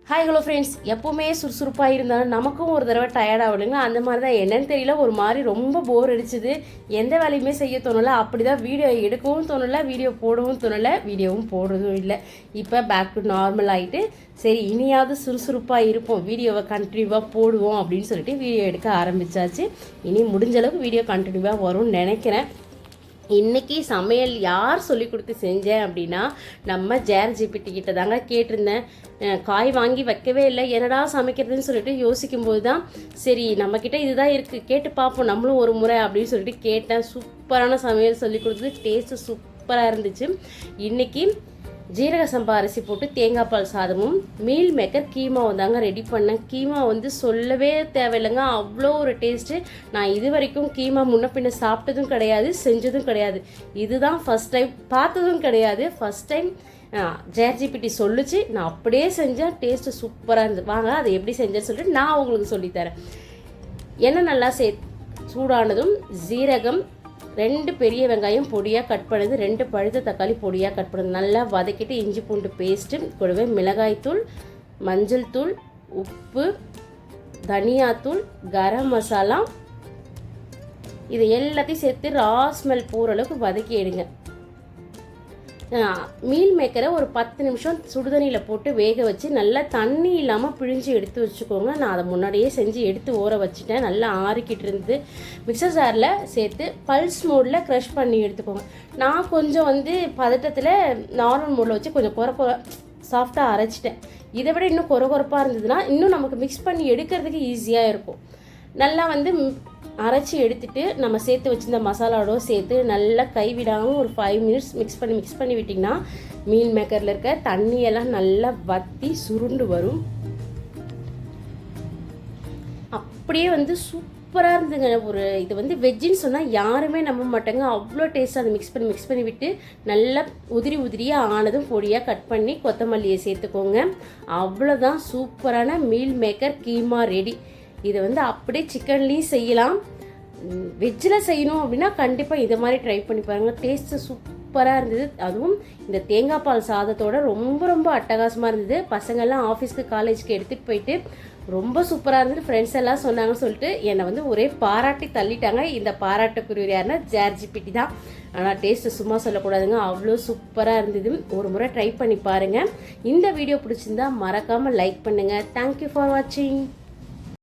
Hi hello friends, எப்போவுமே சுறுசுறுப்பாக இருந்தாலும் நமக்கும் ஒரு தடவை டயர்ட் ஆகலைங்களா? அந்த மாதிரி தான் என்னன்னு தெரியல, ஒரு மாதிரி ரொம்ப போர் அடிச்சுது. எந்த வேலையுமே செய்ய தோணலை. அப்படி தான் வீடியோ எடுக்கவும் தோணலை, வீடியோ போடவும் தோணலை, வீடியோவும் போடுறதும் இல்லை. இப்போ பேக் டு நார்மல் ஆகிட்டு சரி இனியாவது சுறுசுறுப்பாக இருப்போம், வீடியோவை கண்டினியூவாக போடுவோம் அப்படின்னு சொல்லிட்டு வீடியோ எடுக்க ஆரம்பித்தாச்சு. இனி முடிஞ்ச அளவுக்கு வீடியோ கண்டினியூவாக வரும்னு நினைக்கிறேன். இன்றைக்கி சமையல் யார் சொல்லி கொடுத்து செஞ்சேன் அப்படின்னா, நம்ம JareGPT கிட்ட தாங்க கேட்டிருந்தேன். காய் வாங்கி வைக்கவே இல்லை, என்னடா சமைக்கிறதுன்னு சொல்லிட்டு யோசிக்கும்போது தான் சரி நம்மக்கிட்ட இதுதான் இருக்குது, கேட்டு பார்ப்போம் நம்மளும் ஒரு முறை அப்படின்னு சொல்லிட்டு கேட்டேன். சூப்பரான சமையல் சொல்லி கொடுத்தது, டேஸ்ட்டு சூப்பராக இருந்துச்சு. இன்றைக்கி ஜீரக சம்பா அரிசி போட்டு தேங்காய் பால் சாதமும் மீல் மேக்கர் கீமாவும் தாங்க ரெடி பண்ணேன். கீமா சொல்லவே தேவையில்லைங்க, அவ்வளோ ஒரு டேஸ்ட்டு. நான் இது வரைக்கும் கீமா முன்ன பின்ன சாப்பிட்டதும் கிடையாது, செஞ்சதும் கிடையாது. இதுதான் ஃபஸ்ட் டைம், பார்த்ததும் கிடையாது. ஃபஸ்ட் டைம் JareGPT சொல்லிச்சு, நான் அப்படியே செஞ்சேன். டேஸ்ட்டு சூப்பராக இருந்தது. வாங்க அதை எப்படி செஞ்சேன்னு சொல்லிட்டு நான் உங்களுக்கு சொல்லித்தரேன். எண்ணெய் நல்லா சூடானதும் ஜீரகம், 2 பெரிய வெங்காயம் பொடியாக கட் பண்ணது, 2 பழுத்த தக்காளி பொடியாக கட் பண்ணது நல்லா வதக்கிட்டு இஞ்சி பூண்டு பேஸ்ட்டு கூடவே மிளகாய்த்தூள், மஞ்சள் தூள், உப்பு, தனியாத்தூள், கரம் மசாலா, இது எல்லாத்தையும் சேர்த்து ரா ஸ்மெல் போகிற அளவுக்கு வதக்கி எடுங்க. மீல் மேக்கரை ஒரு 10 நிமிஷம் சுடுதண்ணியில் போட்டு வேக வச்சு நல்லா தண்ணி இல்லாமல் பிழிஞ்சு எடுத்து வச்சுக்கோங்க. நான் அதை முன்னாடியே செஞ்சு எடுத்து ஊற வச்சுட்டேன். நல்லா ஆறிக்கிட்டு இருந்து மிக்சர் ஜாரில் சேர்த்து பல்ஸ் மோடில் க்ரஷ் பண்ணி எடுத்துக்கோங்க. நான் கொஞ்சம் பதட்டத்தில் நார்மல் மோடில் வச்சு கொஞ்சம் சாஃப்டாக அரைச்சிட்டேன். இதை விட இன்னும் கொரப்பாக இருந்ததுன்னா இன்னும் நமக்கு மிக்ஸ் பண்ணி எடுக்கிறதுக்கு ஈஸியாக இருக்கும். நல்லா அரைச்சி எடுத்துகிட்டு நம்ம சேர்த்து வச்சுருந்த மசாலாவோட சேர்த்து நல்லா கைவிடாமல் ஒரு 5 மினிட்ஸ் மிக்ஸ் பண்ணி விட்டிங்கன்னா மீல் மேக்கரில் இருக்க தண்ணியெல்லாம் நல்லா வற்றி சுருண்டு வரும். அப்படியே சூப்பராக இருந்துங்க. இது வெஜ்ஜின்னு சொன்னால் யாருமே நம்ப மாட்டாங்க, அவ்வளோ டேஸ்ட்டாக அதை மிக்ஸ் பண்ணி விட்டு நல்லா உதிரியாக ஆனதும் பொடியாக கட் பண்ணி கொத்தமல்லியை சேர்த்துக்கோங்க. அவ்வளோதான், சூப்பரான மீல் மேக்கர் கீமா ரெடி. இதை அப்படியே சிக்கன்லேயும் செய்யலாம். வெஜ்ஜில் செய்யணும் அப்படின்னா கண்டிப்பாக இதை மாதிரி ட்ரை பண்ணி பாருங்கள். டேஸ்ட்டு சூப்பராக இருந்தது. அதுவும் இந்த தேங்காய் பால் சாதத்தோட ரொம்ப அட்டகாசமாக இருந்தது. பசங்கள்லாம் ஆஃபீஸ்க்கு காலேஜுக்கு எடுத்துகிட்டு போயிட்டு ரொம்ப சூப்பராக இருந்தது. ஃப்ரெண்ட்ஸ் எல்லாம் சொன்னாங்கன்னு சொல்லிட்டு என்னை ஒரே பாராட்டி தள்ளிட்டாங்க. இந்த பாராட்டுக்குரிய யாருன்னா JareGPT தான். ஆனால் டேஸ்ட்டு சும்மா சொல்லக்கூடாதுங்க, அவ்வளோ சூப்பராக இருந்தது. ஒரு முறை ட்ரை பண்ணி பாருங்கள். இந்த வீடியோ பிடிச்சிருந்தா மறக்காமல் லைக் பண்ணுங்கள். தேங்க்யூ ஃபார் வாட்சிங்.